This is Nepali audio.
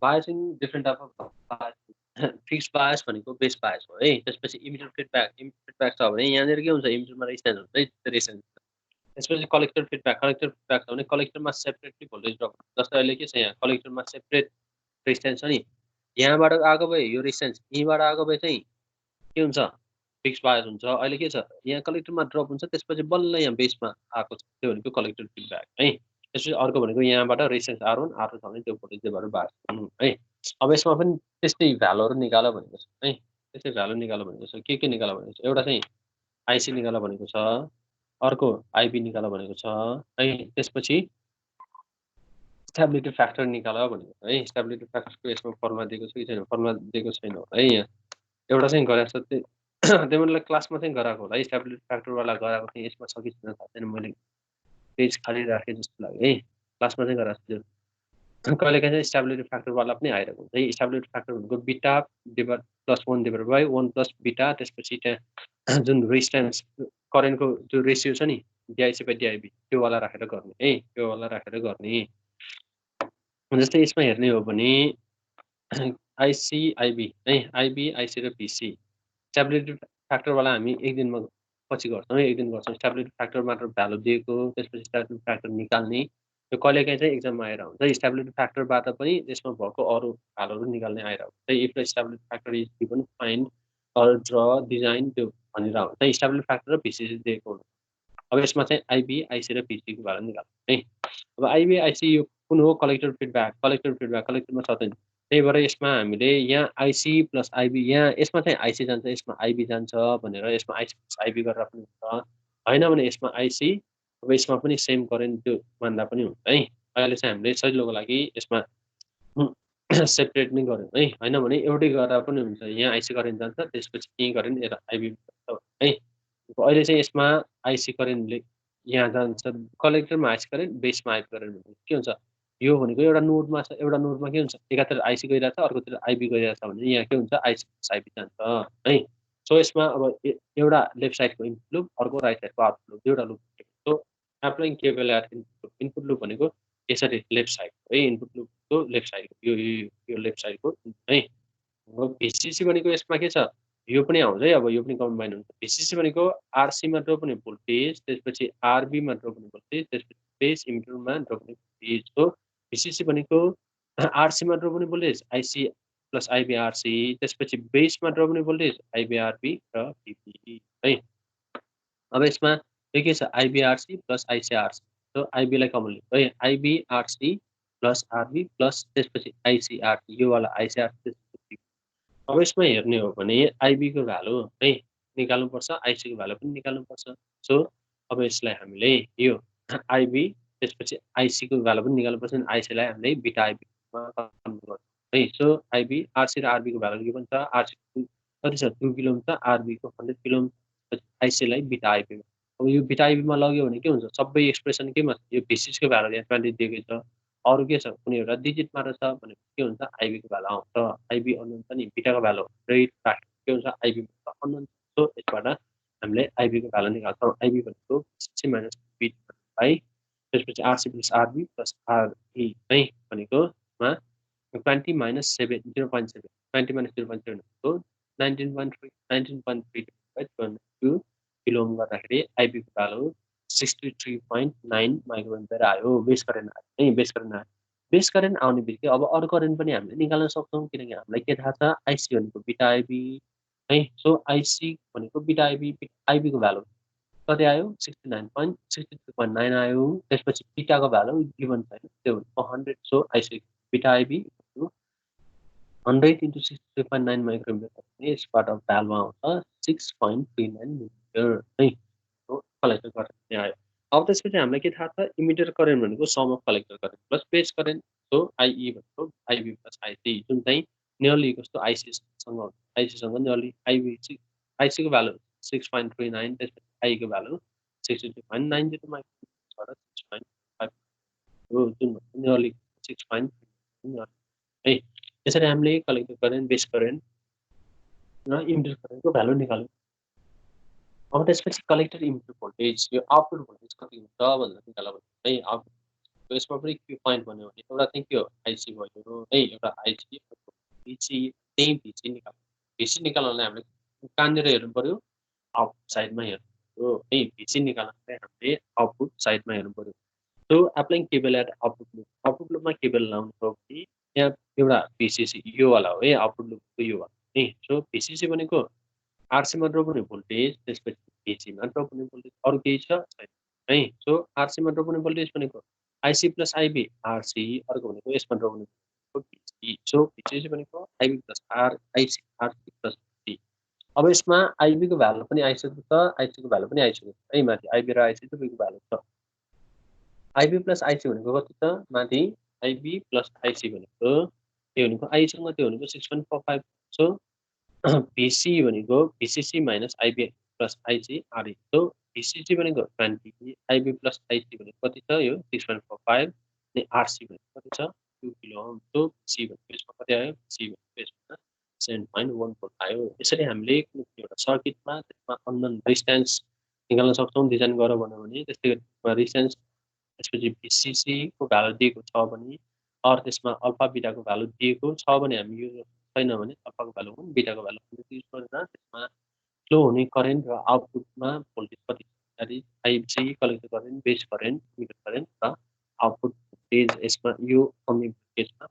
बायसिङ different type of bias fixed bias भनेको बेस बायस हो है। त्यसपछि इमिटर फिडब्याक छ भने यहाँनिर के हुन्छ, इमिटरमा रेजिस्टेन्स हुन्छ है, रेजिस्टेन्स। त्यसपछि कलेक्टर फिडब्याक छ भने कलेक्टरमा सेपरेटली भोल्टेज ड्रप हुन्छ। जस्तै अहिले के छ, यहाँ कलेक्टरमा सेपरेट रेजिस्टेन्स छ नि, यहाँबाट आएको भए यो रेजिस्टेन्स, यहीँबाट आएको भए चाहिँ के हुन्छ, फिक्स बायस हुन्छ। अहिले के छ, यहाँ कलेक्टरमा ड्रप हुन्छ, त्यसपछि बल्ल यहाँ बेसमा आएको छ, त्यो भनेको कलेक्टर फिडब्याक है। त्यसपछि अर्को भनेको यहाँबाट रेजिस्टेन्स R1 R2 छ भने त्यो भोल्टेज चाहिँ भएर बायस हुनु है। अब यसमा पनि त्यस्तै भ्यालुहरू निकाल भनेको छ है, त्यस्तै भ्यालु निकाल भनेको छ। के निकाल भनेको छ, एउटा चाहिँ आइसी निकाल भनेको छ, अर्को आइबी निकाल भनेको छ है। त्यसपछि स्टेबिलिटी फ्याक्टर निकाल भनेको छ है। स्टेबिलिटी फ्याक्टरको यसमा फर्मुला दिएको छ कि छैन, फर्मुला दिएको छैन है। यहाँ एउटा चाहिँ गराएको छ, त्यो मतलब क्लासमा चाहिँ गराएको होला है। स्टेबिलिटी फ्याक्टरवाला गराएको चाहिँ यसमा छ कि छैन थाहा छैन, मैले पेज खाली राखेँ जस्तो लाग्यो है। क्लासमा चाहिँ गराएको छु, कहिलेकाहीँ चाहिँ स्टेबिलिटी फ्याक्टरवाला पनि आइरहेको हुन्छ है। स्टेबिलिटी फ्याक्टर भनेको बिटा +1 डिभाइड बाई 1 प्लस बिटा, त्यसपछि त्यहाँ जुन रेजिस्टेन्स करेन्टको जो रेसियो छ नि, डिआइसी बाई डिआइबी, त्योवाला राखेर गर्ने है, त्योवाला राखेर गर्ने। जस्तै यसमा हेर्ने हो भने आइसी आइबी है, आइबी आइसी र पिसी स्टेबिलिटी फ्याक्टरवाला हामी एक दिनमा पछि गर्छौँ है, एक दिन गर्छौँ। स्टेबिलिटी फ्याक्टर मात्र भ्यालु दिएको, त्यसपछि स्टेबिलिटी फ्याक्टर निकाल्ने, यो कहिलेकाहीँ चाहिँ एक्जाममा आइरहेको हुन्छ। स्टेबिलिटी फ्याक्टरबाट पनि यसमा भएको अरू भ्यालुहरू निकाल्ने आइरहेको हुन्छ। If the stability factor is given find or draw design, त्यो भनिरहेको हुन्छ। स्टेबिलिटी फ्याक्टर र पिसी दिएको हुन्छ। अब यसमा चाहिँ आइबी आइसी र पिसीको भ्यालु निकाल्नु है। अब आइबी आइसी यो कुन हो, कलेक्टर फिडब्याक, कलेक्टरमा छ त, त्यही भएर यसमा हामीले यहाँ आइसी प्लस आइबी, यहाँ यसमा चाहिँ आइसी जान्छ, यसमा आइबी जान्छ भनेर यसमा आइसी प्लस आइबी गरेर पनि हुन्छ, होइन भने यसमा आइसी, अब यसमा पनि सेम करेन्ट त्यो मान्दा पनि हुन्छ है। अहिले चाहिँ हामीले सजिलोको लागि यसमा सेपरेट नै गऱ्यौँ है, होइन भने एउटै गरेर पनि हुन्छ। यहाँ आइसी करेन्ट जान्छ, त्यसपछि यहीँ करेन्ट यता आइबी है। अहिले चाहिँ यसमा आइसी करेन्टले यहाँ जान्छ, कलेक्टरमा आइसी करेन्ट, बेसमा आइबी करेन्ट भनेको के हुन्छ, यो भनेको एउटा नोडमा छ, एउटा नोडमा के हुन्छ, एकातिर आइसी गइरहेछ, अर्कोतिर आइबी गइरहेछ भने यहाँ के हुन्छ, आइसी प्लस आइबी जान्छ है। सो यसमा अब एउटा लेफ्ट साइडको इनपुट लुप, अर्को राइट साइडको आउटपुट लुप, दुईवटा loop. So applying cable at input loop भनेको यसरी लेफ्ट साइडको है, इनपुट लुपको लेफ्ट साइडको, यो लेफ्ट साइडको है। भिसिसी भनेको यसमा के छ, यो पनि आउँछ है, अब यो पनि कम्बाइन हुन्छ। भिसिसी भनेको आरसीमा ड्रप हुने भोल्टेज, त्यसपछि आरबीमा ड्रप हुने भोल्टेज, त्यसपछि बेस इमिटरमा ड्रप हुने भोल्टेज हो। भिसिसी भनेको आरसीमा ड्रप हुने भोल्टेज आइसी प्लस आइबीआरसी, त्यसपछि बेसमा ड्रप हुने भोल्टेज आइबीआरबी र पिपी है। अब यसमा यो के छ, आइबीआरसी प्लस आइसीआरसी, सो आइबीलाई कमन लियो है, आइबीआरसी प्लस आरबी प्लस त्यसपछि आइसीआरसी, यो वाला आइसीआरसी। अब यसमा हेर्ने हो भने आइबीको भ्यालु है निकाल्नुपर्छ, आइसीको भ्यालु पनि निकाल्नुपर्छ। सो अब यसलाई हामीले यो आइबी त्यसपछि आइसीको भ्यालु पनि निकाल्नुपर्छ, आइसीलाई हामीले बिटा आइबीमा कन्भर्ट गर्छौँ है। सो आइबी आरसी र आरबीको भ्यालु के भन्छ, आरसी कति छ, 2 किलो छ, आरबीको 100 किलो, आइसीलाई बिटा आइबीमा। अब यो बिटा आइबीमा लग्यो भने के हुन्छ, सबै एक्सप्रेसन केमा छ, यो भिसिसको भ्यालु यहाँ 20 दिएकै छ, अरू के छ, कुनै एउटा डिजिट मात्र छ भने के हुन्छ, आइबीको भ्यालु आउँछ। आइबी अननोन छ नि, बिटाको भ्यालु रेट के हुन्छ, आइबी अननोन। सो यसबाट हामीले आइबीको भ्यालु निकाल्छौँ। आइबी भनेको सी माइनस बी बाई, त्यसपछि आरसी प्लस आरबी प्लस आरई है भनेकोमा 20 माइनस 7 0.7, 20 माइनस 0.7 भनेको 19.3 किलो ओम गर्दाखेरि आइबीको भ्यालु 63.9 माइक्रोएम्पियर आयो। बेस करेन्ट आयो है, बेस करेन्ट आयो। बेस करेन्ट आउने बित्तिकै अब अरू करेन्ट पनि हामीले निकाल्न सक्छौँ, किनकि हामीलाई के थाहा छ, आइसी भनेको बिटा आइबी है। सो आइसी भनेको बिटा आइबी, आइबीको भ्यालु कति आयो, 63.9 आयो। त्यसपछि बिटाको भ्यालु गिभन छैन, त्यो 100। सो आइसी बिटा आइबी 100 into 63.9 माइक्रोमिटर, यसबाट भ्यालु आउँछ 6.39 मिलिमिटर है। कलेक्टर करेन्ट आयो। अब त्यसपछि हामीलाई के थाहा छ, इमिटर करेन्ट भनेको sum of collector current plus base current. So IE भनेको आइबी प्लस आइसी, जुन चाहिँ नियरली कस्तो आइसीसँग हुन्छ, आइसीसँग नियरली आइसीको भ्यालु 6.39, त्यसपछि आईको भ्यालु 62.90 माइक्रोमिटर 6.5 हो, जुन नियरली 6.39 है। यसरी हामीले कलेक्टर करेन्ट, बेस करेन्ट र इमिटर करेन्टको भ्यालु निकाल्यौँ। अब त्यसपछि कलेक्टर इनपुट भोल्टेज, यो आउटपुट भोल्टेज कति हुन्छ भनेर निकाल्नु है। यसमा पनि क्यू पोइन्ट भन्यो भने एउटा चाहिँ के हो आइसी भयो है एउटा आइसी भिसी त्यही भिसी निकाल्नु भिसी निकाल्नलाई हामीले कहाँनिर हेर्नु पर्यो आउटपुट साइडमा हेर्नु पर्यो है भिसी निकाल्नलाई हामीले आउटपुट साइडमा हेर्नु पर्यो so applying cable at output लुपमा केबल लाउनु छ भने यहाँ एउटा भिसिसी यो वाला हो है आउटपुट लुपको यो वाला है सो भिसिसी भनेको आरसीमा ड्रप हुने भोल्टेज त्यसपछि भिसीमा ड्रप हुने भोल्टेज अरू केही छ छैन है सो आरसीमा ड्रप हुने भोल्टेज भनेको आइसी प्लस आइबी आरसी अर्को भनेको यसमा ड्रप हुने भिसी सो भिसिसी भनेको आइबी प्लस आर आइसी आरसी प्लस भिसी अब यसमा आइबीको भ्यालु पनि आइसकेको छ आइसीको भ्यालु पनि आइसकेको छ है माथि आइबी र आइसी दुवैको भ्यालु छ आइबी प्लस आइसी भनेको कति छ माथि आइबी प्लस आइसी भनेको त्यो भनेको आइसँग त्यो भनेको 6.45 सो भिसी भनेको भिसिसी माइनस आइबी प्लस आइसी आरई सो भिसिसी भनेको 20 आइबी प्लस आइसी भनेको कति छ यो 6.45 अनि आरसी भनेको कति छ 2 किलो ओम सो सी भनेको यसमा कति आयो सी भनेको यसमा 7.1 भोल्ट आयो यसरी हामीले कुनै एउटा सर्किटमा त्यसमा अननोन रेजिस्टेन्स निकाल्न सक्छौँ डिजाइन गर भने त्यस्तै गरी रेजिस्टेन्स त्यसपछि भिसिसीको भ्यालु दिएको छ भने अरू त्यसमा अल्फा बिटाको भ्यालु दिएको छ भने हामी युज छैन भने अल्फाको भ्यालु पनि बिटाको भ्यालु पनि युज गरेर त्यसमा फ्लो हुने करेन्ट र आउटपुटमा भोल्टेज कति that is IC collector current base current emitter current र आउटपुट भोल्टेज यसमा यो कमी केसमा